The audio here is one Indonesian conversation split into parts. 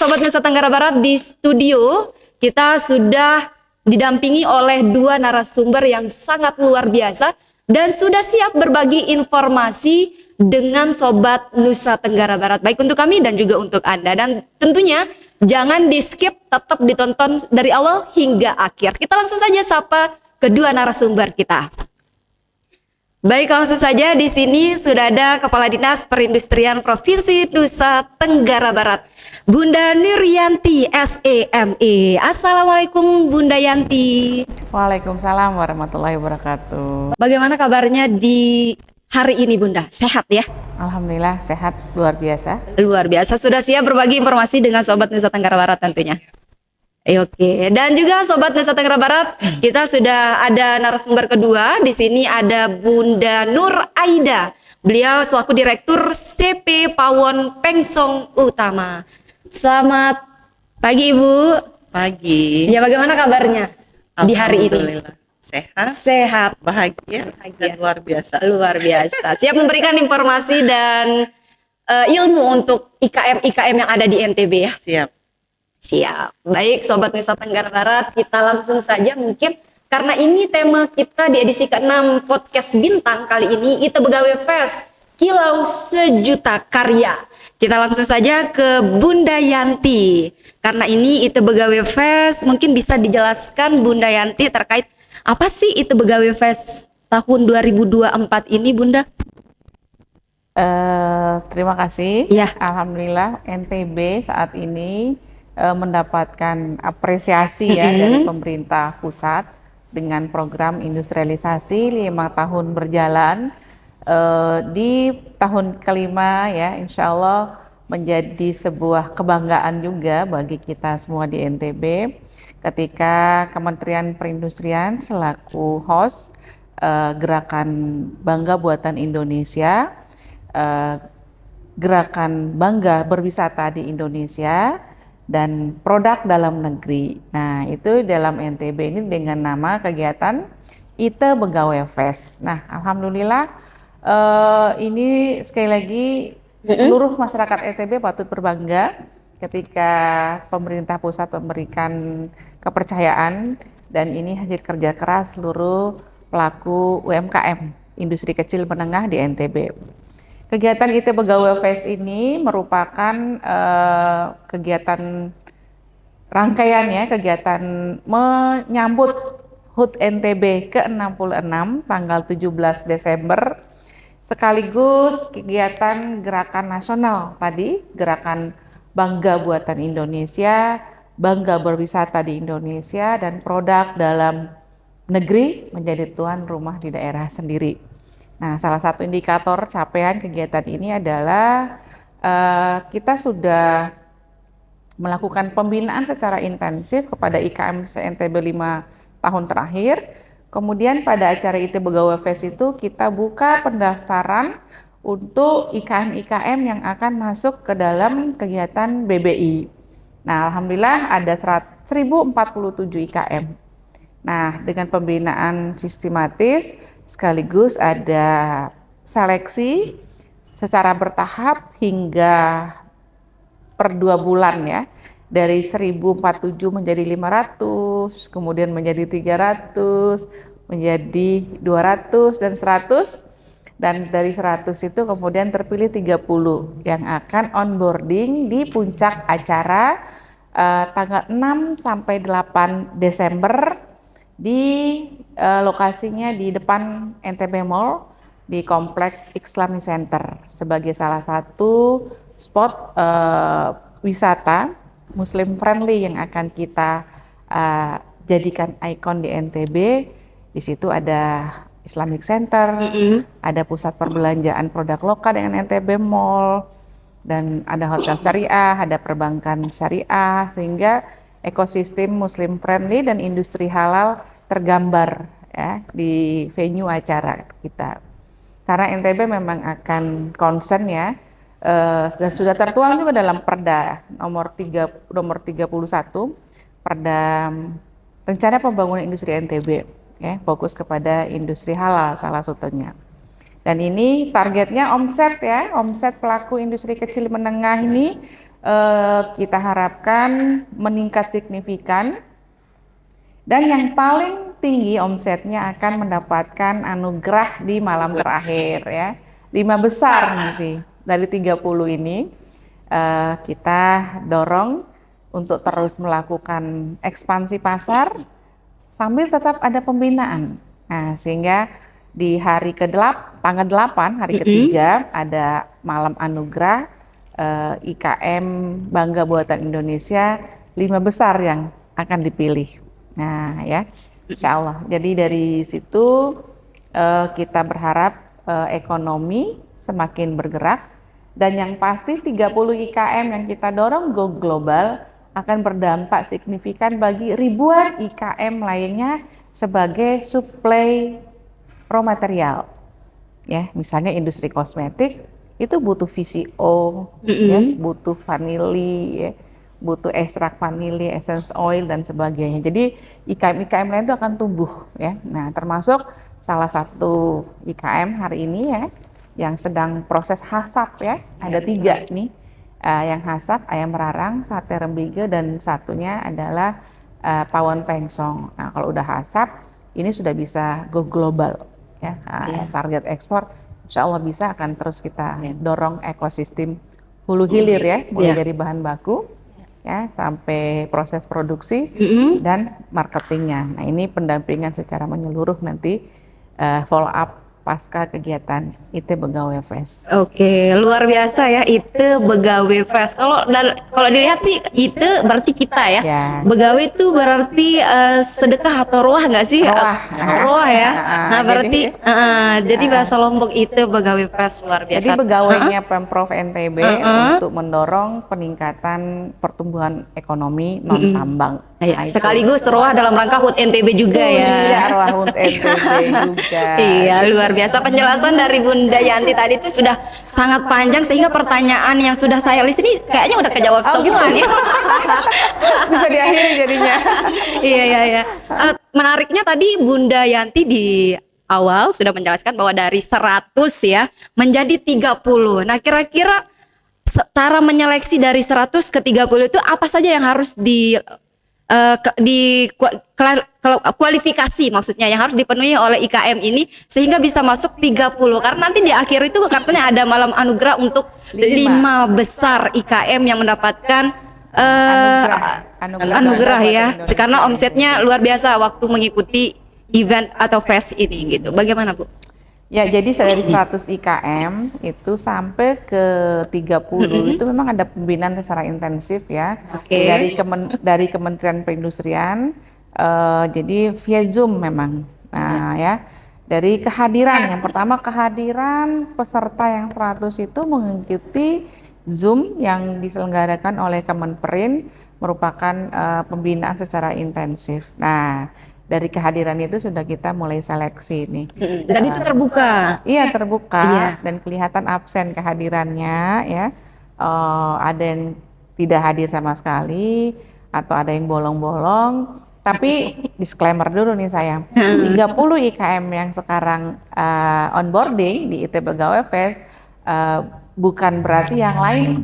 Sobat Nusa Tenggara Barat, di studio kita sudah didampingi oleh dua narasumber yang sangat luar biasa dan sudah siap berbagi informasi dengan Sobat Nusa Tenggara Barat, baik untuk kami dan juga untuk Anda. Dan tentunya jangan di skip, tetap ditonton dari awal hingga akhir. Kita langsung saja sapa kedua narasumber kita. Baik, langsung saja di sini sudah ada Kepala Dinas Perindustrian Provinsi Nusa Tenggara Barat, Bunda Nuryanti SEME. Assalamualaikum Bunda Yanti. Waalaikumsalam warahmatullahi wabarakatuh. Bagaimana kabarnya di hari ini Bunda? Sehat ya? Alhamdulillah sehat, luar biasa. Luar biasa, sudah siap berbagi informasi dengan Sobat Nusa Tenggara Barat tentunya. Oke, dan juga Sobat Nusa Tenggara Barat, kita sudah ada narasumber kedua. Di sini ada Bunda Nur Aida. Beliau selaku Direktur CP Pawon Pengsong Utama. Selamat pagi Ibu. Pagi. Ya, bagaimana kabarnya di hari ini? Alhamdulillah. Sehat, Sehat, bahagia, dan luar biasa. luar biasa. Siap memberikan informasi dan ilmu untuk IKM-IKM yang ada di NTB ya. Siap. Siap. Baik, Sobat Nusa Tenggara Barat, kita langsung saja mungkin karena ini tema kita di edisi ke-6 podcast Bintang kali ini, Ite Begawe Fest Kilau Sejuta Karya. Kita langsung saja ke Bunda Yanti. Karena ini Ite Begawe Fest, mungkin bisa dijelaskan Bunda Yanti terkait apa sih Ite Begawe Fest tahun 2024 ini, Bunda? Terima kasih. Ya. Alhamdulillah NTB saat ini mendapatkan apresiasi ya dari pemerintah pusat dengan program industrialisasi 5 tahun berjalan. Di tahun kelima ya, insya Allah menjadi sebuah kebanggaan juga bagi kita semua di NTB ketika Kementerian Perindustrian selaku host gerakan Bangga Buatan Indonesia, gerakan Bangga Berwisata di Indonesia, dan produk dalam negeri. Nah, itu dalam NTB ini dengan nama kegiatan Ite Begawe Fest. Nah, alhamdulillah ini sekali lagi seluruh masyarakat NTB patut berbangga ketika pemerintah pusat memberikan kepercayaan, dan ini hasil kerja keras seluruh pelaku UMKM, industri kecil menengah di NTB. Kegiatan Ite Begawe Fest ini merupakan kegiatan rangkaian ya, kegiatan menyambut HUT NTB ke-66 tanggal 17 Desember, sekaligus kegiatan gerakan nasional tadi, gerakan Bangga Buatan Indonesia, Bangga Berwisata di Indonesia, dan produk dalam negeri menjadi tuan rumah di daerah sendiri. Nah, salah satu indikator capaian kegiatan ini adalah kita sudah melakukan pembinaan secara intensif kepada IKM se-NTB 5 tahun terakhir. Kemudian pada acara Ite Begawe Fest itu kita buka pendaftaran untuk IKM-IKM yang akan masuk ke dalam kegiatan BBI. Nah, alhamdulillah ada 1047 IKM. Nah, dengan pembinaan sistematis sekaligus ada seleksi secara bertahap hingga per 2 bulan ya, dari 1047 menjadi 500, kemudian menjadi 300, menjadi 200 dan 100, dan dari 100 itu kemudian terpilih 30 yang akan onboarding di puncak acara tanggal 6 sampai 8 Desember di lokasinya di depan NTB Mall di Komplek Islami Center sebagai salah satu spot wisata Muslim friendly yang akan kita jadikan ikon di NTB. Di situ ada Islamic Center, ada pusat perbelanjaan produk lokal dengan NTB Mall, dan ada hotel syariah, ada perbankan syariah, sehingga ekosistem Muslim friendly dan industri halal tergambar ya di venue acara kita. Karena NTB memang akan concern ya, dan sudah tertuang juga dalam Perda nomor 31, Perda Rencana Pembangunan Industri NTB ya, fokus kepada industri halal salah satunya. Dan ini targetnya omset ya, omset pelaku industri kecil menengah ini kita harapkan meningkat signifikan, dan yang paling tinggi omsetnya akan mendapatkan anugerah di malam terakhir ya. 5 besar nanti dari 30 ini kita dorong untuk terus melakukan ekspansi pasar sambil tetap ada pembinaan. Nah, sehingga di hari ke-8, tanggal 8, hari ketiga ada malam anugerah IKM Bangga Buatan Indonesia 5 besar yang akan dipilih. Nah ya, insya Allah. Jadi dari situ kita berharap ekonomi semakin bergerak, dan yang pasti 30 IKM yang kita dorong go global akan berdampak signifikan bagi ribuan IKM lainnya sebagai suplai raw material. Ya, misalnya industri kosmetik itu butuh VCO, ya, butuh vanili, ya, butuh ekstrak vanili, essence oil dan sebagainya. Jadi IKM-IKM lain itu akan tumbuh ya. Nah, termasuk salah satu IKM hari ini ya yang sedang proses hasap ya. Ada 3 nih yang hasap, ayam merarang, sate rembige, dan satunya adalah pawon pengsong. Nah, kalau udah hasap ini sudah bisa go global ya. Target ekspor insya Allah bisa, akan terus kita dorong ekosistem hulu hilir ya, mulai dari bahan baku ya sampai proses produksi dan marketingnya. Nah, ini pendampingan secara menyeluruh nanti follow up pasca kegiatan IT Begawe Fest. Oke, luar biasa ya IT Begawe Fest. Kalau dilihat sih IT berarti kita ya. Begawe itu berarti sedekah atau roah nggak sih? Roah ya. Nah, berarti jadi bahasa Lombok IT Begawe Fest luar biasa. Jadi pegawainya Pemprov NTB untuk mendorong peningkatan pertumbuhan ekonomi non tambang. Nah, sekaligus roah dalam rangka HUT NTB juga ya. Iya, roah HUT NTB juga. Iya, luar biasa penjelasan dari Bunda Yanti tadi itu sudah sangat panjang sehingga pertanyaan yang sudah saya list ini kayaknya udah kejawab semua nih. Bisa diakhiri jadinya. Iya. Menariknya tadi Bunda Yanti di awal sudah menjelaskan bahwa dari 100 ya menjadi 30. Nah, kira-kira cara menyeleksi dari 100 ke 30 itu apa saja yang harus kualifikasi, maksudnya yang harus dipenuhi oleh IKM ini sehingga bisa masuk 30, karena nanti di akhir itu katanya ada malam anugerah untuk 5 besar IKM yang mendapatkan anugerah ya, karena omsetnya luar biasa waktu mengikuti event atau fest ini gitu. Bagaimana Bu? Ya, jadi dari 100 IKM itu sampai ke 30 itu memang ada pembinaan secara intensif ya. Dari Kementerian Perindustrian, jadi via Zoom memang. Nah ya, dari kehadiran, yang pertama kehadiran peserta yang 100 itu mengikuti Zoom yang diselenggarakan oleh Kemenperin, merupakan pembinaan secara intensif. Nah, dari kehadiran itu sudah kita mulai seleksi nih. Dan itu terbuka? Iya, terbuka. Dan kelihatan absen kehadirannya ya. Ada yang tidak hadir sama sekali atau ada yang bolong-bolong. Tapi disclaimer dulu nih sayang, 30 IKM yang sekarang onboarding di IT Begawe Fest bukan berarti yang lain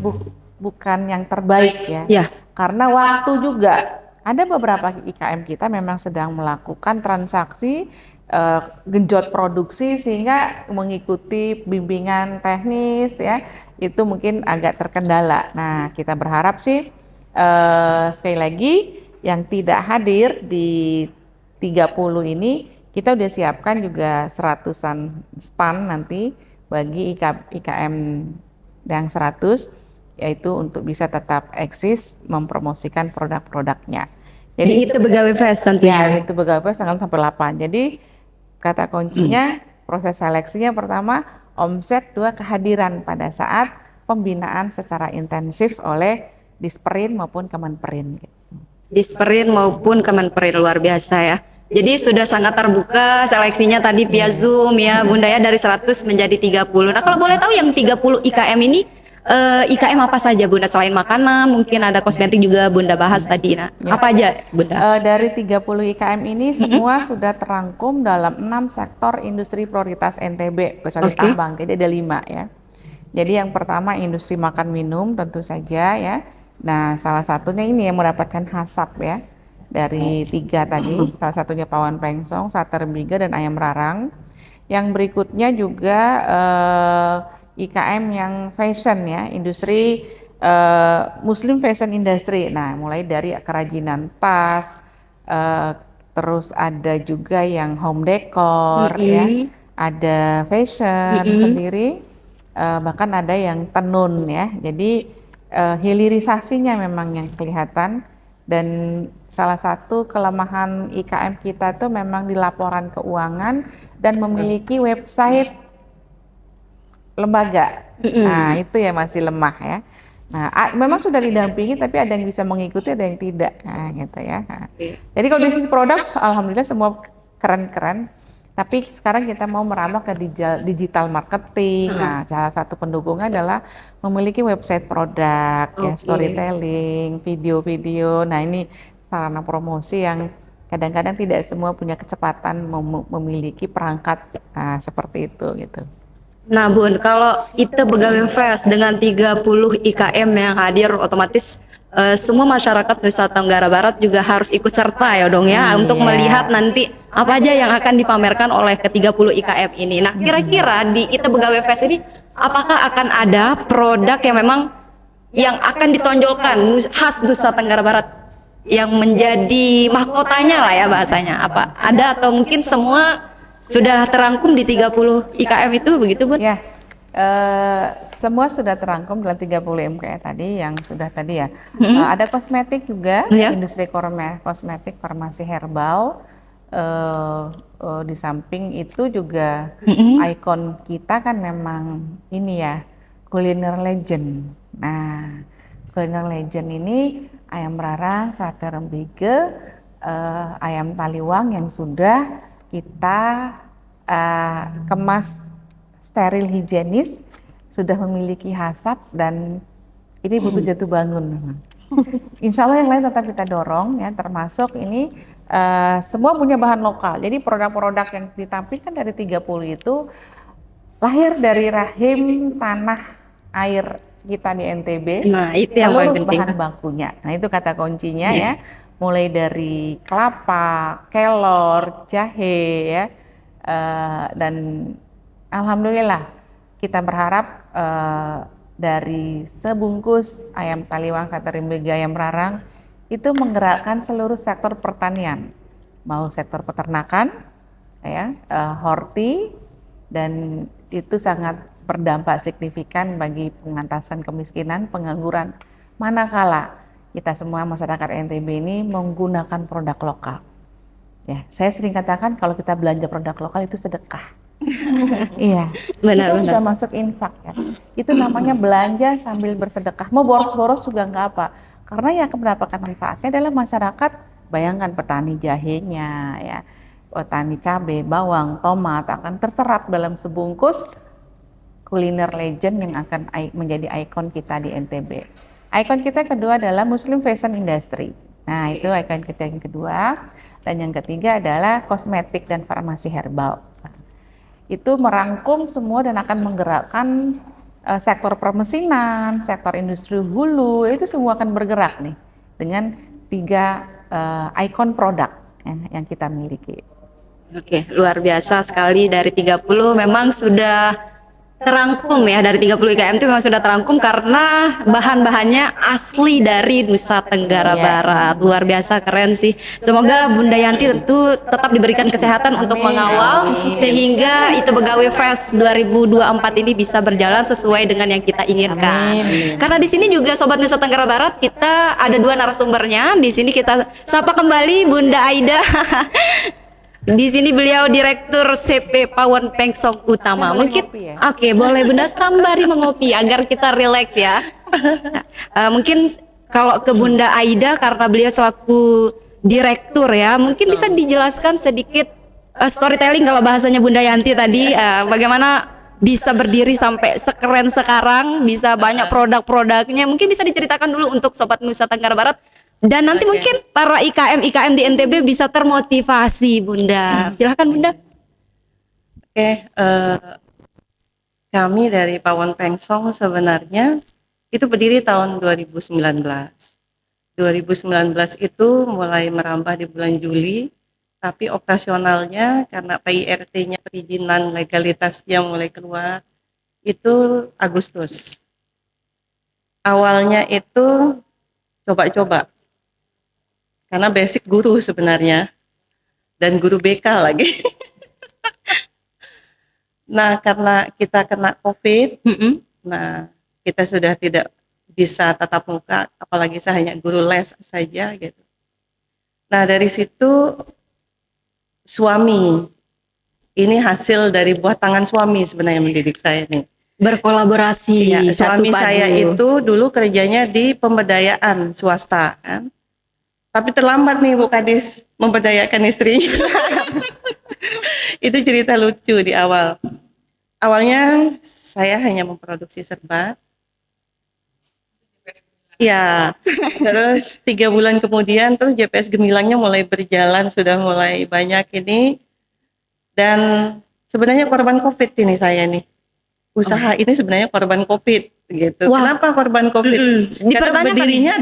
bukan yang terbaik ya. Karena waktu juga. Ada beberapa IKM kita memang sedang melakukan transaksi genjot produksi sehingga mengikuti bimbingan teknis ya, itu mungkin agak terkendala. Nah, kita berharap sih sekali lagi yang tidak hadir di 30 ini kita udah siapkan juga 100-an stand nanti bagi IKM yang 100, yaitu untuk bisa tetap eksis mempromosikan produk-produknya. Jadi itu Begawe Fest tentunya. Ya, itu Begawe Fest tanggal sampai 8. Jadi kata kuncinya proses seleksinya pertama omset, 2 kehadiran pada saat pembinaan secara intensif oleh Disperin maupun Kemenperin. Disperin maupun Kemenperin, luar biasa ya. Jadi sudah sangat terbuka seleksinya tadi via Zoom ya Bunda ya, dari 100 menjadi 30. Nah, kalau boleh tahu yang 30 IKM ini IKM apa saja Bunda, selain makanan mungkin ada kosmetik juga Bunda bahas tadi. Nah, apa aja Bunda? Dari 30 IKM ini semua sudah terangkum dalam 6 sektor industri prioritas NTB kecuali tambang, jadi ada 5 ya. Jadi yang pertama industri makan minum tentu saja ya. Nah, salah satunya ini yang mendapatkan HACCP ya. Dari 3 tadi, salah satunya Pawan Pengsong, Sate Rembiga dan Ayam Rarang. Yang berikutnya juga IKM yang fashion ya, industri Muslim Fashion Industry. Nah, mulai dari kerajinan tas, terus ada juga yang home decor ya, ada fashion sendiri, bahkan ada yang tenun ya. Jadi hilirisasinya memang yang kelihatan, dan salah satu kelemahan IKM kita tuh memang di laporan keuangan dan memiliki website lembaga. Nah, itu ya masih lemah ya. Nah, memang sudah didampingi tapi ada yang bisa mengikuti, ada yang tidak. Nah, gitu ya. Nah, jadi kalau dari sisi produk, alhamdulillah semua keren-keren. Tapi sekarang kita mau merambah ke digital marketing. Nah, salah satu pendukungnya adalah memiliki website produk, ya, storytelling, video-video. Nah, ini sarana promosi yang kadang-kadang tidak semua punya kecepatan memiliki perangkat seperti itu gitu. Nah Bun, kalau ITE Begawi Fest dengan 30 IKM yang hadir, otomatis semua masyarakat Nusa Tenggara Barat juga harus ikut serta ya dong ya, untuk melihat nanti apa aja yang akan dipamerkan oleh ke-30 IKM ini. Nah kira-kira di ITE Begawi Fest ini apakah akan ada produk yang memang yang akan ditonjolkan khas Nusa Tenggara Barat yang menjadi mahkotanya lah ya bahasanya, apa ada atau mungkin semua sudah terangkum di 30 IKM itu begitu Bun? Ya, semua sudah terangkum dalam 30 MKE tadi yang sudah tadi ya. Ada kosmetik juga, industri kosmetik, farmasi herbal. Di samping itu juga ikon kita kan memang ini ya, kuliner legend. Nah, kuliner legend ini ayam rarang, sate rembiga, ayam taliwang yang sudah kita kemas steril higienis, sudah memiliki HACCP, dan ini butuh jatuh bangun memang. Insya Allah yang lain tetap kita dorong ya, termasuk ini semua punya bahan lokal. Jadi produk-produk yang ditampilkan dari 30 itu lahir dari rahim tanah air kita di NTB. Nah itu yang paling penting. Bahan bakunya. Nah itu kata kuncinya ya. Mulai dari kelapa, kelor, jahe ya, dan alhamdulillah kita berharap dari sebungkus ayam taliwang, sate rembiga, ayam rarang itu menggerakkan seluruh sektor pertanian, mau sektor peternakan, ya, horti, dan itu sangat berdampak signifikan bagi pengentasan kemiskinan, pengangguran, manakala kita semua masyarakat NTB ini menggunakan produk lokal. Ya, saya sering katakan kalau kita belanja produk lokal itu sedekah. Iya, benar-benar. Sudah masuk infak ya. Itu namanya belanja sambil bersedekah. Mau boros-boros juga nggak apa. Karena yang mendapatkan manfaatnya adalah masyarakat. Bayangkan petani jahenya, ya, petani cabai, bawang, tomat akan terserap dalam sebungkus kuliner legend yang akan menjadi ikon kita di NTB. Ikon kita kedua adalah Muslim Fashion Industry. Nah, itu ikon kita yang kedua. Dan yang ketiga adalah kosmetik dan farmasi herbal. Itu merangkum semua dan akan menggerakkan sektor permesinan, sektor industri hulu, itu semua akan bergerak nih dengan 3 ikon produk yang kita miliki. Oke, luar biasa sekali. Dari 30 memang sudah terangkum ya, dari 30 IKM itu memang sudah terangkum karena bahan-bahannya asli dari Nusa Tenggara Barat. Luar biasa keren sih. Semoga Bunda Yanti tentu tetap diberikan kesehatan untuk mengawal sehingga ITE Begawi Fest 2024 ini bisa berjalan sesuai dengan yang kita inginkan. Karena di sini juga Sobat Nusa Tenggara Barat kita ada 2 narasumbernya. Di sini kita sapa kembali Bunda Aida. Di sini beliau Direktur CP Pawan Pengsong Utama. Mungkin ya? Oke, boleh Bunda sambari mengopi agar kita rileks ya. Mungkin kalau ke Bunda Aida karena beliau selaku direktur ya, mungkin bisa dijelaskan sedikit storytelling kalau bahasanya Bunda Yanti tadi, bagaimana bisa berdiri sampai sekeren sekarang, bisa banyak produk-produknya. Mungkin bisa diceritakan dulu untuk Sobat Nusa Tenggara Barat. Dan nanti mungkin para IKM di NTB bisa termotivasi Bunda. Silakan Bunda. Oke, Kami dari Pawon Pengsong sebenarnya itu berdiri tahun 2019. 2019 itu mulai merambah di bulan Juli, tapi operasionalnya karena PIRT-nya, perizinan legalitasnya mulai keluar, itu Agustus. Awalnya itu coba-coba, karena basic guru sebenarnya, dan guru BK lagi. Nah, karena kita kena COVID, nah kita sudah tidak bisa tatap muka, apalagi saya hanya guru les saja gitu. Nah, dari situ suami, ini hasil dari buah tangan suami sebenarnya mendidik saya nih. Berkolaborasi Iya, satu suami padu. saya itu dulu kerjanya di pemberdayaan swasta kan. Tapi terlambat nih Bu Kadis memberdayakan istrinya. Itu cerita lucu di awal. Awalnya saya hanya memproduksi serbat. Ya, terus 3 bulan kemudian terus JPS Gemilangnya mulai berjalan, sudah mulai banyak ini. Dan sebenarnya korban COVID ini saya nih. Usaha ini sebenarnya korban COVID gitu. Wah. Kenapa korban COVID? Karena Dipertanyakan. berdirinya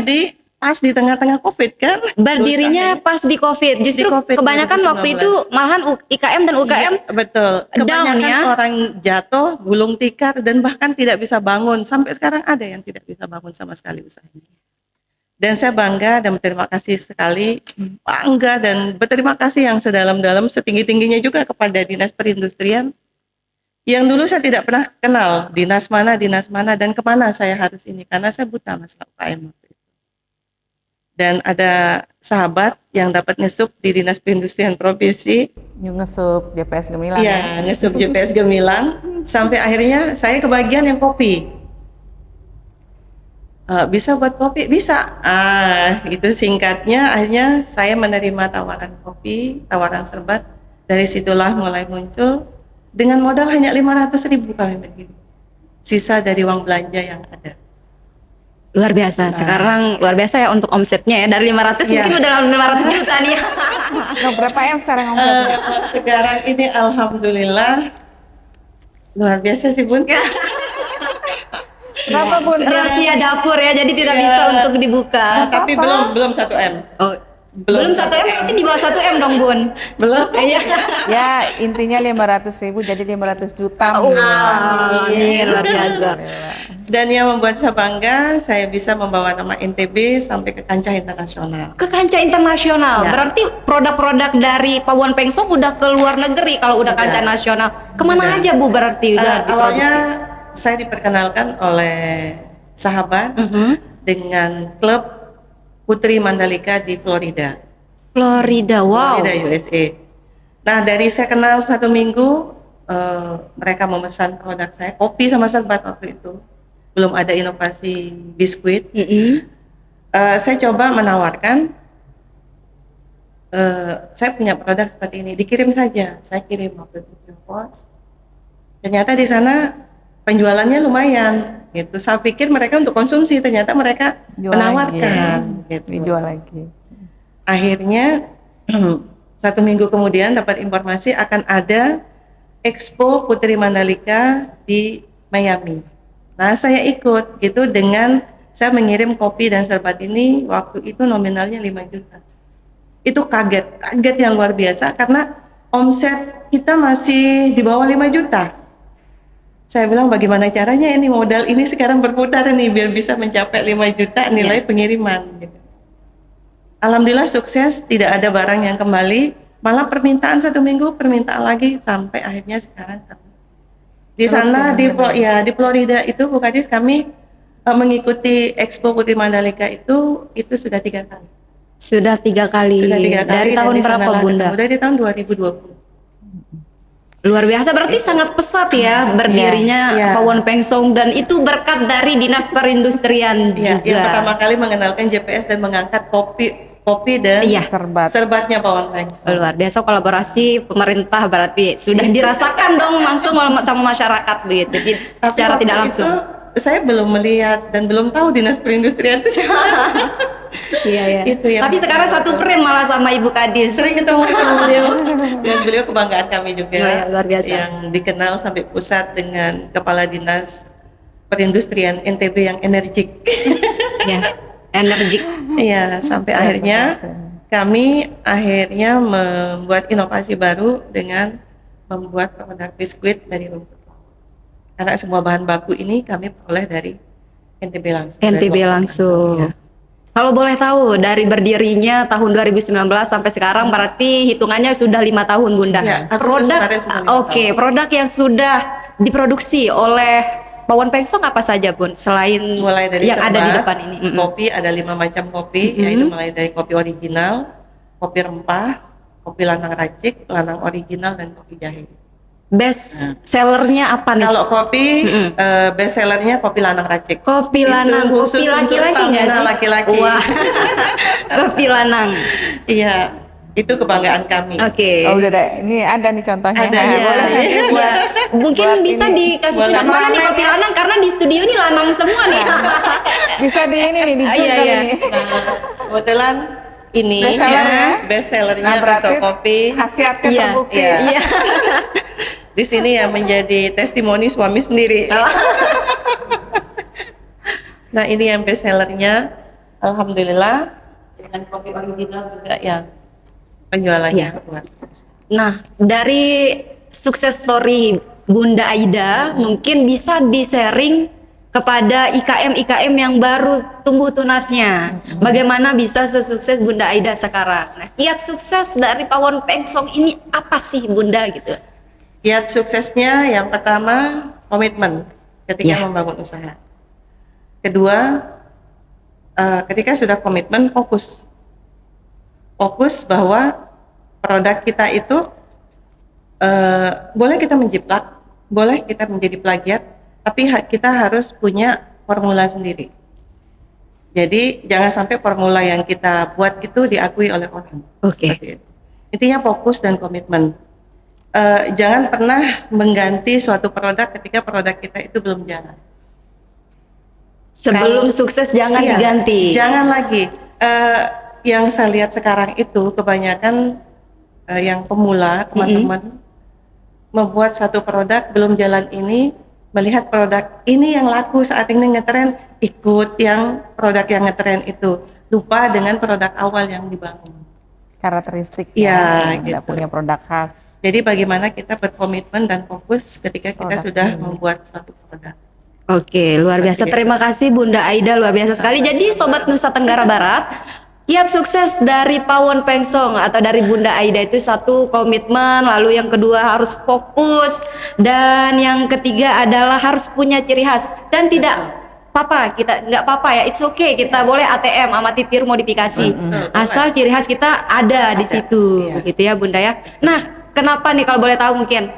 pas di tengah-tengah COVID kan. Berdirinya Usahanya. pas di COVID. Justru Di COVID kebanyakan 2019. waktu itu malahan IKM dan UKM Iya, betul. Kebanyakan ya. orang jatuh, gulung tikar, dan bahkan tidak bisa bangun. Sampai sekarang ada yang tidak bisa bangun sama sekali usahanya. Dan saya bangga dan berterima kasih sekali, bangga dan berterima kasih yang sedalam-dalam, setinggi-tingginya juga kepada Dinas Perindustrian. Yang dulu saya tidak pernah kenal dinas mana, dan kemana saya harus ini. Karena saya buta masalah UKM waktu itu. Dan ada sahabat yang dapat ngesup di Dinas Perindustrian Provinsi. Ngesup JPS Gemilang Iya, ngesup JPS Gemilang. Sampai akhirnya saya kebagian yang kopi. Bisa buat kopi? Bisa. Itu singkatnya akhirnya saya menerima tawaran kopi, tawaran serbat. Dari situlah mulai muncul. Dengan modal hanya 500.000 kami berdiri. Sisa dari uang belanja yang ada. luar biasa. Sekarang luar biasa ya untuk omsetnya ya. Dari 500 Iya. mungkin udah 500 juta nih. Berapa M sekarang omsetnya? Sekarang ini alhamdulillah luar biasa sih Bun. Berapa Bun? Rahasia dapur ya, jadi tidak bisa untuk dibuka. Tapi belum 1 M. Oh, belum 1 M, berarti di bawah 1 M dong Bun. Belum. Iya. Ya intinya 500.000 jadi 500 juta. Amin, luar biasa. Dan yang membuat saya bangga, saya bisa membawa nama NTB sampai ke kancah internasional. Ke kancah internasional, Ya. berarti produk-produk dari Pawon Pengsong udah ke luar negeri kalau udah Sudah. kancah nasional. Kemana Sudah. aja Bu berarti udah Awalnya diproduksi? saya diperkenalkan oleh sahabat dengan klub Putri Mandalika di Florida. Florida, wow. Florida, USA. Nah, dari saya kenal 1 minggu, mereka memesan produk saya, kopi sama serbat waktu itu. Belum ada inovasi biskuit. Saya coba menawarkan, saya punya produk seperti ini, dikirim saja. Saya kirim waktu itu ke pos. Ternyata di sana penjualannya lumayan. Gitu. Saya pikir mereka untuk konsumsi, ternyata mereka Jual menawarkan. lagi. Gitu. Dijual lagi. Akhirnya 1 minggu kemudian dapat informasi akan ada Expo Putri Mandalika di Miami. Nah, saya ikut gitu dengan saya mengirim kopi dan serbat ini waktu itu nominalnya 5 juta. Itu kaget yang luar biasa karena omset kita masih di bawah 5 juta. Saya bilang bagaimana caranya ini modal ini sekarang berputar nih biar bisa mencapai 5 juta nilai pengiriman gitu. Alhamdulillah sukses, tidak ada barang yang kembali, malah permintaan 1 minggu, permintaan lagi sampai akhirnya sekarang di sana di Florida itu Bu Kadis kami mengikuti Expo Putri Mandalika itu sudah 3 kali. Sudah 3 kali. Sudah 3 kali. Dari dan tahun di berapa sanalah Bunda? ketemu. Dari tahun 2020. Luar biasa, berarti sangat pesat ya berdirinya Iya. Pawon Pengsong, dan itu berkat dari Dinas Perindustrian Iya, juga. yang pertama kali mengenalkan JPS dan mengangkat kopi dan Iya. serbatnya Pawon Pengsong. Luar biasa kolaborasi pemerintah, berarti sudah dirasakan dong langsung sama masyarakat begitu. Jadi Tapi secara waktu tidak langsung. itu, saya belum melihat dan belum tahu Dinas Perindustrian itu. Iya, iya. Itu yang Tapi sekarang satu frame malah sama Ibu Kadis. sering ketemu sama beliau, dan beliau kebanggaan kami juga, Oh ya, luar biasa. yang dikenal sampai pusat dengan kepala dinas perindustrian NTB yang energik. Ya, energik. Iya, sampai akhirnya kami membuat inovasi baru dengan membuat produk biskuit dari rumput laut. Karena semua bahan baku ini kami peroleh dari NTB langsung. NTB dari lokal langsung. ya. Kalau boleh tahu dari berdirinya tahun 2019 sampai sekarang berarti hitungannya sudah 5 tahun Bunda. Ya, Agustus Produk, kemarin sudah 5 oke, produk yang sudah diproduksi oleh Pawon Pengsong apa saja Bun selain Mulai dari yang ada di serba, depan ini? kopi ada 5 macam kopi, yaitu mulai dari kopi original, kopi rempah, kopi lanang racik, lanang original, dan kopi jahe. Best sellernya apa nih? Kalau kopi, best sellernya kopi lanang racik. Kopi Itu lanang, khusus kopi untuk laki-laki nggak stamina sih? laki-laki. Wah, kopi lanang. Iya, itu kebanggaan kami. Oke. Oh udah deh, ini ada nih contohnya. Ada, Nah, iya. boleh nanti Iya. buat Mungkin buat bisa ini. dikasih Boleh. tunjuk mana nih kopi lanang karena di studio ini lanang semua nih. bisa di ini nih di Iya, Google iya. ini. Kebetulan ini Best sellernya? best sellernya Nah, berarti untuk kopi. khasiatnya Iya, terbukti. iya. Iya. Di sini yang menjadi testimoni suami sendiri. Nah, ini yang best sellernya, alhamdulillah, dengan kopi original juga yang penjualannya luar biasa. Nah, dari sukses story Bunda Aida mungkin bisa di-sharing kepada IKM-IKM yang baru tumbuh tunasnya. Bagaimana bisa sesukses Bunda Aida sekarang? Nah, kiat sukses dari Pawon Pengsong ini apa sih Bunda gitu? Kiat suksesnya yang pertama komitmen ketika Ya. membangun usaha. Kedua, ketika sudah komitmen fokus bahwa produk kita itu boleh kita menjiplak, boleh kita menjadi plagiat, tapi kita harus punya formula sendiri. Jadi jangan sampai formula yang kita buat itu diakui oleh orang. Oke. Seperti itu. Intinya fokus dan komitmen. Jangan pernah mengganti suatu produk ketika produk kita itu belum jalan. Sebelum sukses jangan Iya, diganti. Jangan lagi. Yang saya lihat sekarang itu kebanyakan yang pemula, teman-teman, membuat satu produk belum jalan ini, melihat produk ini yang laku saat ini ngetren, ikut yang produk yang ngetren itu, lupa dengan produk awal yang dibangun. Karakteristik Iya, yang gitu. punya produk khas. Jadi bagaimana kita berkomitmen dan fokus ketika kita Produk sudah ini. membuat suatu produk. Oke, luar biasa. Seperti Terima kasih Bunda Aida, luar biasa sekali. Jadi Sobat Nusa Tenggara Barat, kiat sukses dari Pawon Pengsong atau dari Bunda Aida itu satu komitmen, lalu yang kedua harus fokus, dan yang ketiga adalah harus punya ciri khas dan tidak nggak apa-apa ya, it's okay, kita boleh ATM amati tiru modifikasi, asal ciri khas kita ada di Ada, situ, iya. gitu ya Bunda ya. Nah, kenapa nih kalau boleh tahu mungkin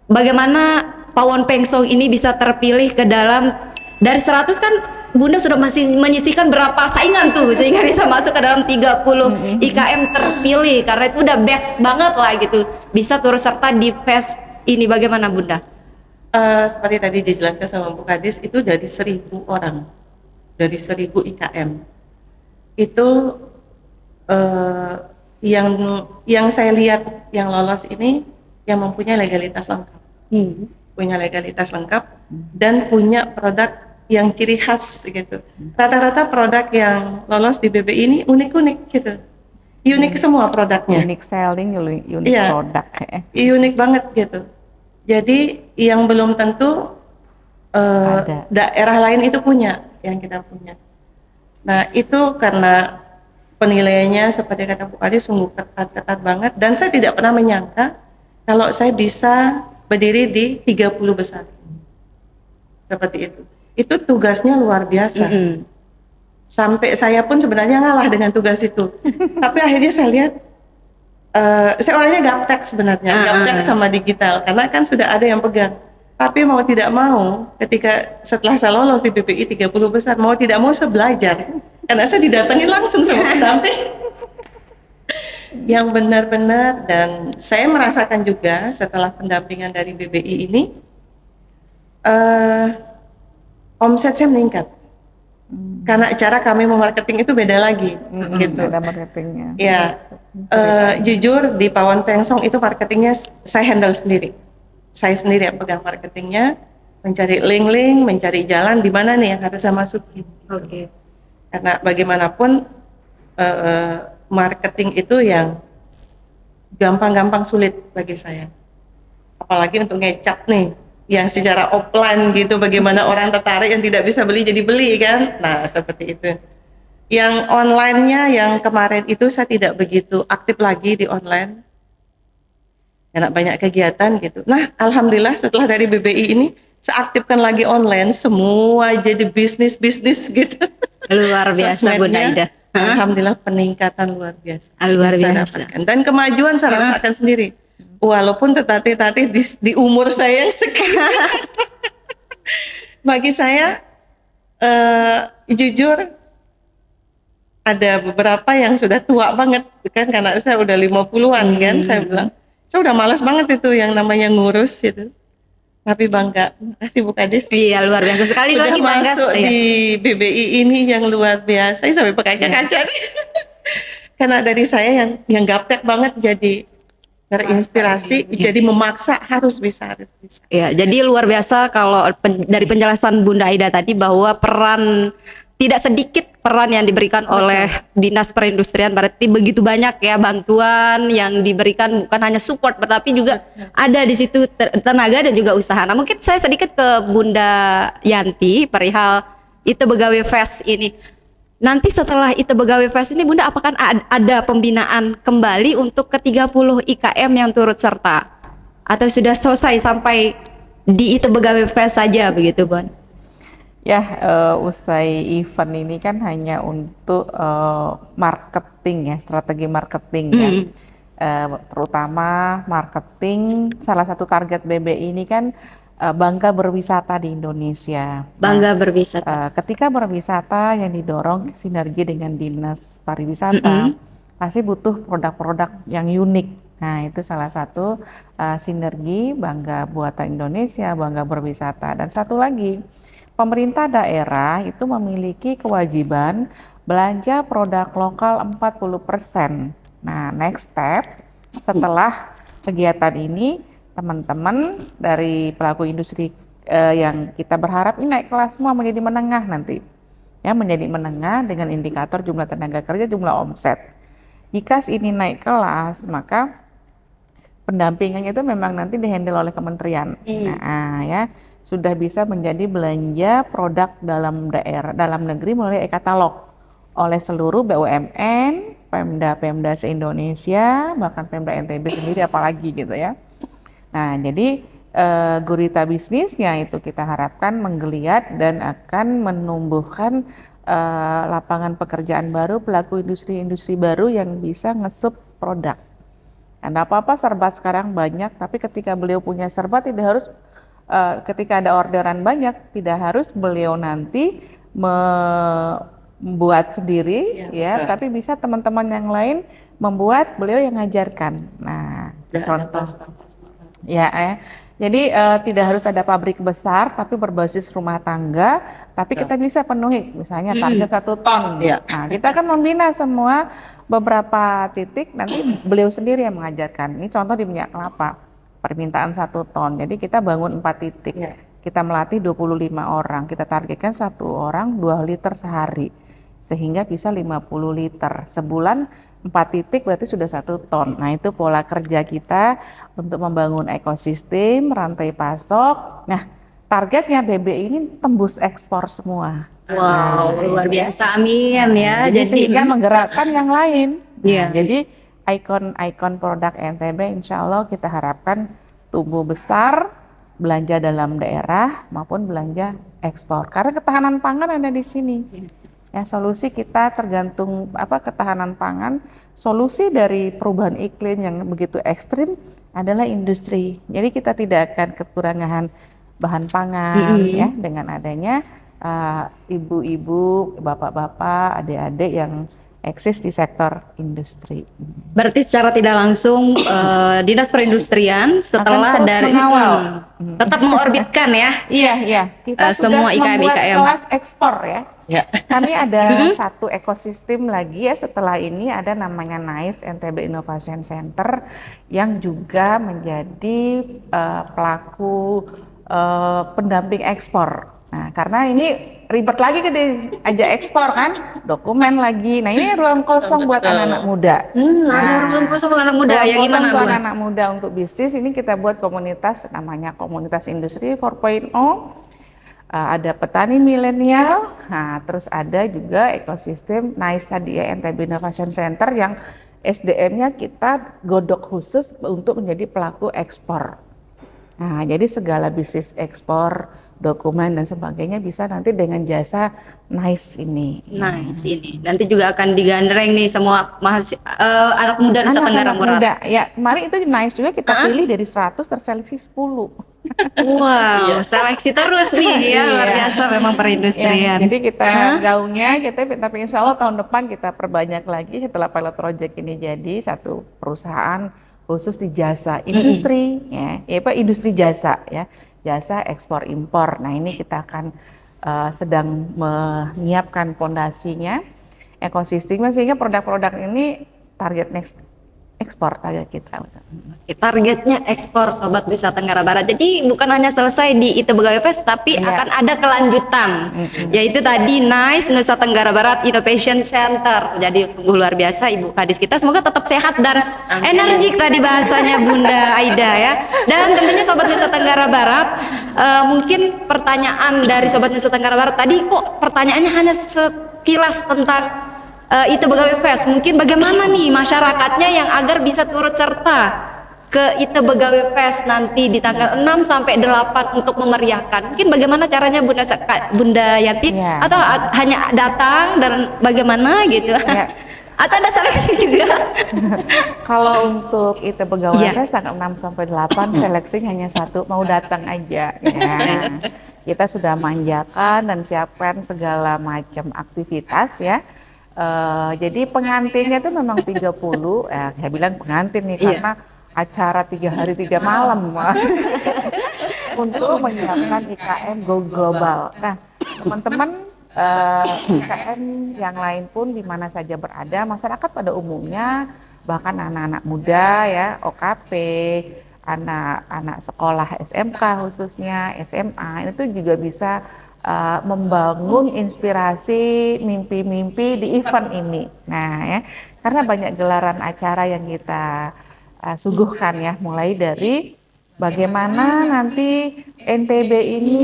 bagaimana Pawon Pengsong ini bisa terpilih ke dalam dari 100 kan Bunda sudah masih menyisihkan berapa saingan tuh sehingga bisa masuk ke dalam 30 IKM terpilih karena itu udah best banget lah gitu, bisa turut serta di fest ini. Bagaimana Bunda? Seperti tadi dijelaskan sama Bu Kadis, itu dari 1.000 orang, dari 1.000 IKM. Itu yang saya lihat yang lolos ini yang mempunyai legalitas lengkap, punya legalitas lengkap dan punya produk yang ciri khas gitu. Rata-rata produk yang lolos di BBI ini unik-unik gitu, unik semua produknya. Unique selling, unique Iya. produk. Unik banget gitu. Jadi yang belum tentu Ada. daerah lain itu punya yang kita punya. Nah itu karena penilaiannya seperti kata Bu Adi sungguh ketat banget, dan saya tidak pernah menyangka kalau saya bisa berdiri di 30 besar. Seperti itu. Itu tugasnya luar biasa. Sampai saya pun sebenarnya ngalah dengan tugas itu. Tapi akhirnya saya lihat saya orangnya gaptek sebenarnya, gaptek sama digital karena kan sudah ada yang pegang. Tapi mau tidak mau, ketika setelah saya lolos di BPI 30 besar, mau tidak mau saya belajar karena saya didatengin langsung sama pendamping yang benar-benar, dan saya merasakan juga setelah pendampingan dari BBI ini omset saya meningkat. Karena cara kami memarketing itu beda lagi, gitu. Ada marketingnya. Ya, jujur di Pawon Pengsong itu marketingnya saya handle sendiri. Saya sendiri yang pegang marketingnya, mencari link-link, mencari jalan di mana nih yang harus saya masukin. Oke. Karena bagaimanapun marketing itu yang gampang-gampang sulit bagi saya. Apalagi untuk ngecap nih, yang secara offline gitu, bagaimana orang tertarik yang tidak bisa beli jadi beli kan. Nah seperti itu. Yang online-nya yang kemarin itu saya tidak begitu aktif lagi di online, karena banyak kegiatan gitu. Nah alhamdulillah setelah dari BBI ini saya aktifkan lagi online, semua jadi bisnis gitu. Luar biasa Bunda Sosmednya, Ida. alhamdulillah peningkatan luar biasa. Luar yang saya biasa. dapatkan. Dan kemajuan saya rasakan sendiri. Walaupun tatih-tatih di umur saya yang sekarang, bagi saya jujur ada beberapa yang sudah tua banget kan, karena saya udah 50-an kan, saya bilang saya udah malas banget itu yang namanya ngurus itu. Tapi bangga, makasih Bu Kadis. Iya, luar biasa sekali Udah lagi bangga. masuk Iya. di BBI ini yang luar biasa, sampai berkaca-kaca nih. Karena dari saya yang gaptek banget jadi terinspirasi, jadi memaksa harus bisa. Ya, jadi luar biasa kalau dari penjelasan Bunda Aida tadi bahwa peran tidak sedikit peran yang diberikan oleh Dinas Perindustrian, berarti begitu banyak ya bantuan yang diberikan, bukan hanya support tetapi juga ada di situ tenaga dan juga usaha. Nah, mungkin saya sedikit ke Bunda Yanti perihal IT Begawi Fest ini. Nanti setelah IT Begawi Fest ini Bunda, apakah ada pembinaan kembali untuk ke-30 IKM yang turut serta? Atau sudah selesai sampai di IT Begawi Fest saja begitu, Bun? Ya, usai event ini kan hanya untuk marketing ya, strategi marketing ya. Terutama marketing, salah satu target BBI ini kan bangga berwisata di Indonesia. Bangga berwisata. Ketika berwisata yang didorong sinergi dengan Dinas Pariwisata, pasti butuh produk-produk yang unik. Nah, itu salah satu sinergi bangga buatan Indonesia, bangga berwisata. Dan satu lagi, pemerintah daerah itu memiliki kewajiban belanja produk lokal 40%. Nah, next step setelah kegiatan ini, teman-teman dari pelaku industri yang kita berharap ini naik kelas semua menjadi menengah nanti. Ya, menjadi menengah dengan indikator jumlah tenaga kerja, jumlah omset. Jika ini naik kelas, maka pendampingannya itu memang nanti dihandle oleh kementerian. Nah, ya sudah bisa menjadi belanja produk dalam daerah, dalam negeri melalui e-katalog oleh seluruh BUMN, Pemda-Pemda se-Indonesia, bahkan Pemda NTB sendiri apalagi gitu ya. Nah, jadi gurita bisnisnya itu kita harapkan menggeliat dan akan menumbuhkan lapangan pekerjaan baru, pelaku industri-industri baru yang bisa ngesup produk. Nah, apa-apa serba sekarang banyak, tapi ketika beliau punya serba tidak harus, ketika ada orderan banyak, tidak harus beliau nanti membuat sendiri ya, tapi bisa teman-teman yang lain membuat, beliau yang ngajarkan. Nah, contoh ya, jadi tidak harus ada pabrik besar tapi berbasis rumah tangga, tapi kita bisa penuhi misalnya target 1 ton. Nah, kita akan membina semua beberapa titik, nanti beliau sendiri yang mengajarkan. Ini contoh di minyak kelapa, permintaan 1 ton. Jadi kita bangun 4 titik. Kita melatih 25 orang, kita targetkan 1 orang 2 liter sehari, sehingga bisa 50 liter. Sebulan 4 titik berarti sudah 1 ton. Nah, itu pola kerja kita untuk membangun ekosistem, rantai pasok. Nah, targetnya BBI ini tembus ekspor semua. Wow, luar biasa, amin ya. Jadi sehingga menggerakkan yang lain. Iya. Jadi ikon-ikon produk NTB insya Allah kita harapkan tumbuh besar, belanja dalam daerah maupun belanja ekspor. Karena ketahanan pangan ada di sini. Ya, solusi kita tergantung ketahanan pangan, solusi dari perubahan iklim yang begitu ekstrim adalah industri. Jadi kita tidak akan kekurangan bahan pangan ya, dengan adanya ibu-ibu, bapak-bapak, adik-adik yang eksis di sektor industri. Berarti secara tidak langsung Dinas Perindustrian setelah terus dari mengawal. tetap mengorbitkan ya. Iya. Kita semua sudah membuat IKM. kelas ekspor ya. Ya. Kami ada satu ekosistem lagi ya setelah ini, ada namanya NICE NTB Innovation Center yang juga menjadi pelaku pendamping ekspor. Nah, karena ini ribet lagi ke ajak ekspor kan, dokumen lagi. Nah, ini ruang kosong buat anak-anak muda. Ada ruang kosong untuk anak muda Ruang yang kosong gimana buat Bun? anak muda untuk bisnis. Ini kita buat komunitas namanya Komunitas Industri 4.0. Ada petani milenial, nah terus ada juga ekosistem NICE tadi ya, NTB Innovation Center yang SDM-nya kita godok khusus untuk menjadi pelaku ekspor. Nah, jadi segala bisnis ekspor, dokumen dan sebagainya bisa nanti dengan jasa NICE ini. Nice ini. Nanti juga akan digandreng nih semua anak muda Nusa Tenggara Anak-anak Barat. muda, ya kemarin itu NICE juga kita pilih dari 100 terseleksi 10. Wow, seleksi terus nih ya, luar Iya. biasa memang perindustrian. Ya, jadi kita gaungnya tapi insya Allah tahun depan kita perbanyak lagi setelah pilot project ini jadi satu perusahaan khusus di jasa industri ya apa industri jasa ya, jasa ekspor impor. Nah, ini kita akan sedang menyiapkan fondasinya, ekosistemnya, sehingga produk-produk ini target next ekspor target kita. Targetnya ekspor Sobat Nusa Tenggara Barat. Jadi bukan hanya selesai di IT Begawe Fest, tapi akan ada kelanjutan, yaitu tadi NICE Nusa Tenggara Barat Innovation Center. Jadi sungguh luar biasa Ibu Kadis kita. Semoga tetap sehat dan energik tadi bahasanya Bunda Aida ya. Dan tentunya Sobat Nusa Tenggara Barat, mungkin pertanyaan dari Sobat Nusa Tenggara Barat tadi kok pertanyaannya hanya sekilas tentang IT Begawe Fest. Mungkin bagaimana nih masyarakatnya yang agar bisa turut serta ke IT Begawe Fest nanti di tanggal 6 sampai 8 untuk memeriahkan. Mungkin bagaimana caranya Bunda Yanti? Ya. Atau hanya datang dan bagaimana gitu? Ya. Atau ada seleksi juga? Kalau untuk IT Begawe Iya. Fest tanggal 6 sampai 8 seleksi hanya satu, mau datang aja ya. Kita sudah manjakan dan siapkan segala macam aktivitas ya. Jadi pengantinnya itu memang 30, saya bilang pengantin nih karena acara 3 hari 3 malam untuk menyiapkan IKM Go Global. Nah, teman-teman IKM yang lain pun di mana saja berada, masyarakat pada umumnya, bahkan anak-anak muda ya, OKP, anak-anak sekolah SMK khususnya, SMA, itu juga bisa membangun inspirasi mimpi-mimpi di event ini. Nah ya, karena banyak gelaran acara yang kita suguhkan ya, mulai dari bagaimana nanti NTB ini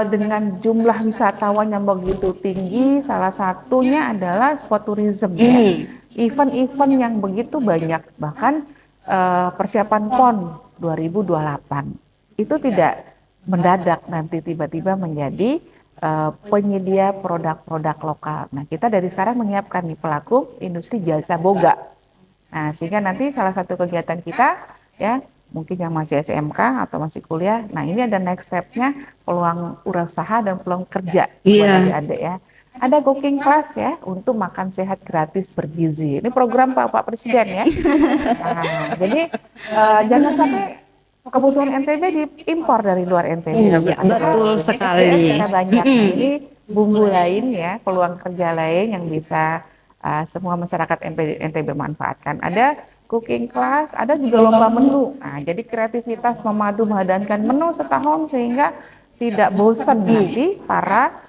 dengan jumlah wisatawan yang begitu tinggi, salah satunya adalah sport tourism ya. Event-event yang begitu banyak, bahkan persiapan PON 2028 itu tidak mendadak nanti tiba-tiba menjadi penyedia produk-produk lokal. Nah, kita dari sekarang menyiapkan nih pelaku industri jasa boga. Nah, sehingga nanti salah satu kegiatan kita ya, mungkin yang masih SMK atau masih kuliah, nah ini ada next step-nya, peluang usaha dan peluang kerja buat adik-adik ya. Ada cooking class ya untuk makan sehat gratis bergizi. Ini program Pak Presiden ya. Nah, jadi jangan sampai kebutuhan NTB diimpor dari luar NTB. Betul sekali. Karena banyak ini bumbu lain ya, peluang kerja lain yang bisa semua masyarakat NTB manfaatkan. Ada cooking class, ada juga lomba menu. Nah, jadi kreativitas memadu-madankan menu setahun sehingga tidak bosan nanti para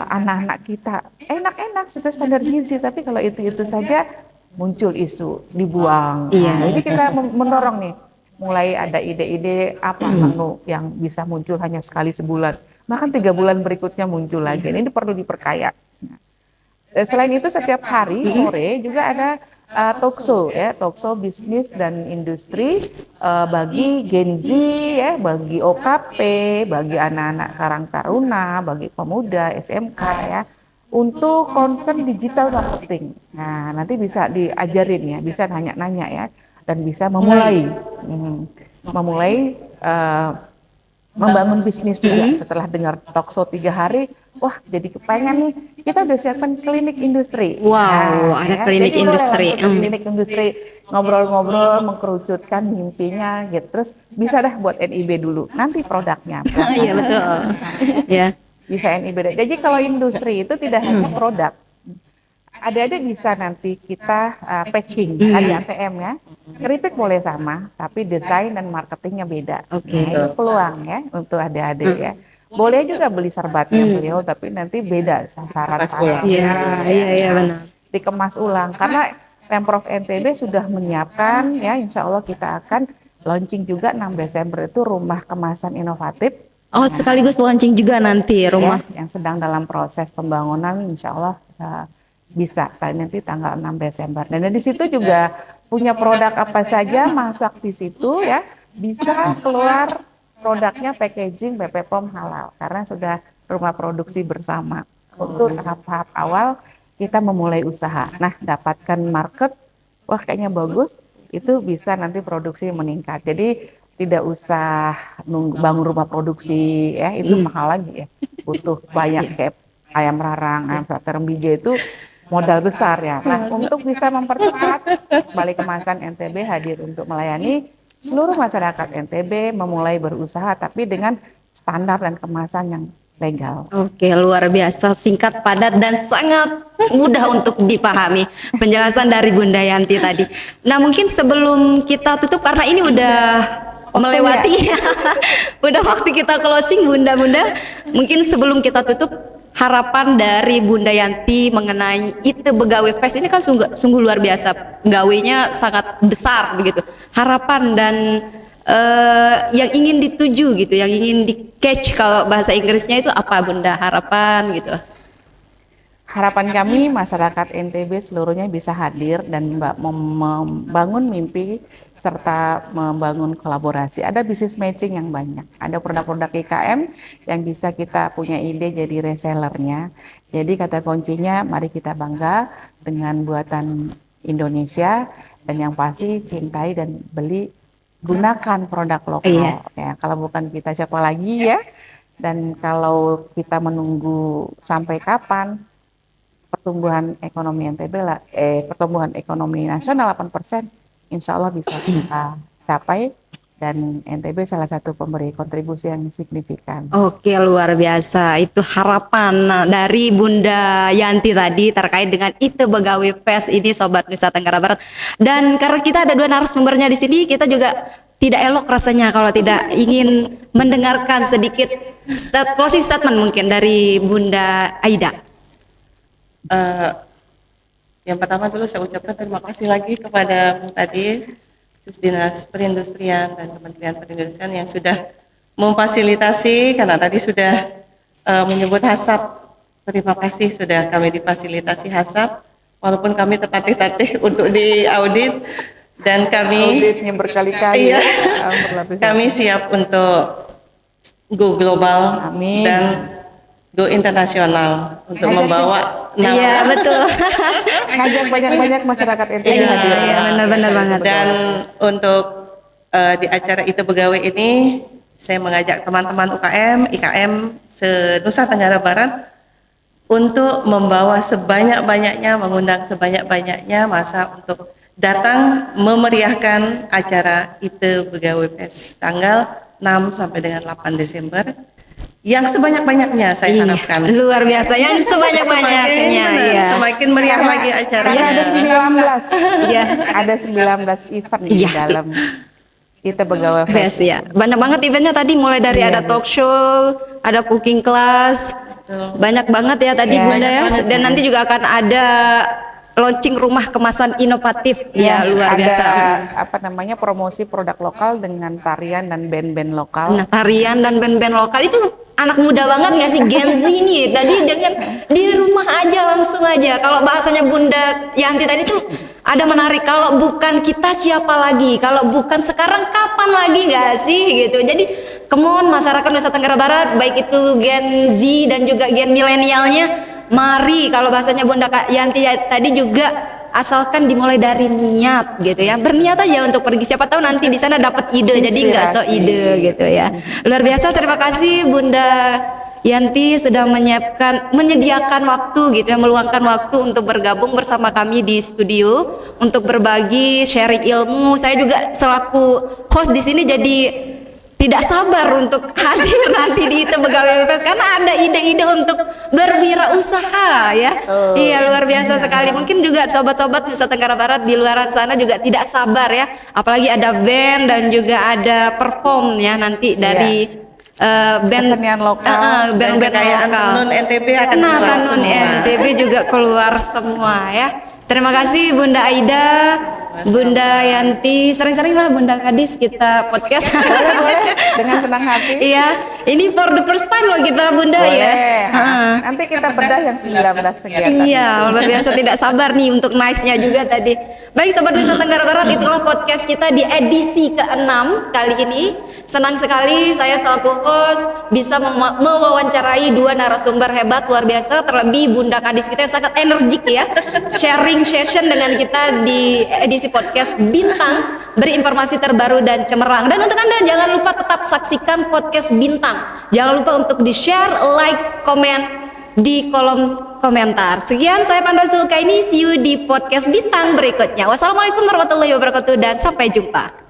anak-anak kita. Enak-enak sesuai standar gizi, tapi kalau itu saja muncul isu dibuang. Nah, jadi kita mendorong nih, mulai ada ide-ide apa menu yang bisa muncul hanya sekali sebulan, bahkan 3 bulan berikutnya muncul lagi. Ini perlu diperkaya. Nah, selain itu setiap hari sore juga ada talkshow ya, talkshow bisnis dan industri bagi Gen Z ya, bagi OKP, bagi anak-anak Karang Taruna, bagi pemuda SMK ya, untuk concern digital marketing. Nah, nanti bisa diajarin ya, bisa nanya-nanya ya, dan bisa memulai membangun bisnis juga. Setelah dengar talkshow 3 hari, wah jadi kepengen nih, kita udah siapkan klinik industri. Wow, ada klinik jadi boleh industri. langsung ke klinik industri, ngobrol-ngobrol, mengkerucutkan mimpinya gitu. Terus bisa dah buat NIB dulu, nanti produknya. Iya betul. Ya. Bisa NIB. Jadi kalau industri itu tidak hanya produk, ada bisa nanti kita packing, tadi ATM ya. Keripik boleh sama, tapi desain dan marketingnya beda. Oke. Nah, itu peluang ya untuk adik-adik ya. Boleh juga beli serbatnya beliau, tapi nanti beda sasaran pasarnya. Iya benar. Dikemas ulang, karena Pemprov NTB sudah menyiapkan ya, insya Allah kita akan launching juga 6 Desember itu rumah kemasan inovatif. Oh, sekaligus launching juga nanti rumah. Ya, yang sedang dalam proses pembangunan, insya Allah bisa nanti tanggal 6 Desember. Dan di situ juga punya produk apa saja, masak di situ ya, bisa keluar produknya packaging BP POM halal karena sudah rumah produksi bersama. Untuk tahap-tahap awal kita memulai usaha. Nah, dapatkan market, wah kayaknya bagus, itu bisa nanti produksi meningkat. Jadi tidak usah bangun rumah produksi ya, itu mahal lagi ya. Butuh banyak kayak ayam rarang, ayam terem biji itu modal besar ya. Nah, untuk bisa mempercepat, Balai Kemasan NTB hadir untuk melayani seluruh masyarakat NTB memulai berusaha tapi dengan standar dan kemasan yang legal. Oke, luar biasa, singkat, padat, dan sangat mudah untuk dipahami penjelasan dari Bunda Yanti tadi. Nah, mungkin sebelum kita tutup karena ini udah melewati udah waktu kita closing Bunda-bunda, mungkin sebelum kita tutup harapan dari Bunda Yanti mengenai ITE Begawe Fest ini kan sungguh luar biasa, gawenya sangat besar begitu. Harapan dan yang ingin dituju gitu, yang ingin di catch kalau bahasa Inggrisnya itu apa Bunda, harapan gitu. Harapan kami masyarakat NTB seluruhnya bisa hadir dan membangun mimpi serta membangun kolaborasi. Ada bisnis matching yang banyak, ada produk-produk IKM yang bisa kita punya ide jadi resellernya. Jadi kata kuncinya mari kita bangga dengan buatan Indonesia dan yang pasti cintai dan beli, gunakan produk lokal. Ya, kalau bukan kita siapa lagi ya. Dan kalau kita menunggu sampai kapan pertumbuhan ekonomi NTB pertumbuhan ekonomi nasional 8%, insya Allah bisa kita capai dan NTB salah satu pemberi kontribusi yang signifikan. Oke, luar biasa. Itu harapan dari Bunda Yanti tadi terkait dengan ITE Begawe Fest ini Sobat Nusa Tenggara Barat. Dan karena kita ada dua narasumbernya di sini, kita juga tidak elok rasanya kalau tidak ingin mendengarkan sedikit closing statement mungkin dari Bunda Aida. Yang pertama dulu saya ucapkan terima kasih lagi kepada Bung Kadis, Dinas Perindustrian dan Kementerian Perindustrian yang sudah memfasilitasi, karena tadi sudah menyebut HASAP. Terima kasih sudah kami difasilitasi HASAP, walaupun kami tertatih-tatih untuk diaudit dan kami auditnya berkali-kali. Iya, kami siap untuk go global. Amin. Dan go internasional untuk membawa nama. Iya betul. Ngajak banyak-banyak masyarakat NTB hadir. Iya, benar-benar banget. Dan untuk di acara ITE Begawe ini, saya mengajak teman-teman UKM, IKM se-Nusa Tenggara Barat untuk membawa sebanyak-banyaknya, mengundang sebanyak-banyaknya masa untuk datang memeriahkan acara ITE Begawe Fest tanggal 6 sampai dengan 8 Desember. Yang sebanyak-banyaknya saya harapkan. Luar biasa, yang sebanyak-banyaknya. Semakin meriah lagi acaranya. Ya, ada 19. Iya, ada 19 event di dalam ITE Begawe Fest. Ya. Banyak banget eventnya tadi, mulai dari ada talk show, ada cooking class. Banyak banget ya tadi Bunda ya. Dan nanti juga akan ada launching rumah kemasan inovatif ya, luar biasa. Apa namanya, promosi produk lokal dengan tarian dan band-band lokal. Nah, tarian dan band-band lokal itu anak muda banget nggak sih, Gen Z nih. Tadi dengan di rumah aja langsung aja. Kalau bahasanya Bunda Yanti tadi tuh ada menarik. Kalau bukan kita siapa lagi? Kalau bukan sekarang kapan lagi nggak sih gitu. Jadi come on masyarakat Nusa Tenggara Barat, baik itu Gen Z dan juga Gen milenialnya. Mari, kalau bahasanya Bunda Yanti tadi juga asalkan dimulai dari niat gitu ya, berniat aja untuk pergi, siapa tahu nanti di sana dapat ide, jadi nggak so ide gitu ya. Luar biasa, terima kasih Bunda Yanti sudah menyediakan waktu gitu ya, meluangkan waktu untuk bergabung bersama kami di studio untuk berbagi sharing ilmu. Saya juga selaku host di sini jadi tidak sabar untuk hadir nanti di Pegawai BPS karena ada ide-ide untuk berwirausaha ya. Iya, luar biasa sekali. Mungkin juga sobat-sobat Nusa Tenggara Barat di luar sana juga tidak sabar ya. Apalagi ada band dan juga ada perform ya nanti dari band Kesenian lokal. band-band kekayaan lokal. tenun NTB akan Nah, keluar tenun semua. NTB juga keluar semua ya. Terima kasih Bunda Aida, Bunda Yanti. Sering-seringlah Bunda Kadis kita podcast. Boleh, dengan senang hati. Iya, ini for the first time loh kita Bunda ya. Boleh. Nanti kita bedah yang 19 kegiatan. Iya, luar biasa tidak sabar nih untuk nice-nya juga tadi. Baik Sobat Nusa Tenggara Barat, itulah podcast kita di edisi ke-6 kali ini. Senang sekali saya selaku host bisa mewawancarai dua narasumber hebat luar biasa, terlebih Bunda Kadis kita yang sangat energik ya. Sharing session dengan kita di edisi podcast Bintang, berinformasi terbaru dan cemerlang. Dan untuk Anda jangan lupa tetap saksikan podcast Bintang. Jangan lupa untuk di-share, like, komen di kolom komentar. Sekian saya Panda Zulkaini, see you di podcast Bintang berikutnya. Wassalamualaikum warahmatullahi wabarakatuh dan sampai jumpa.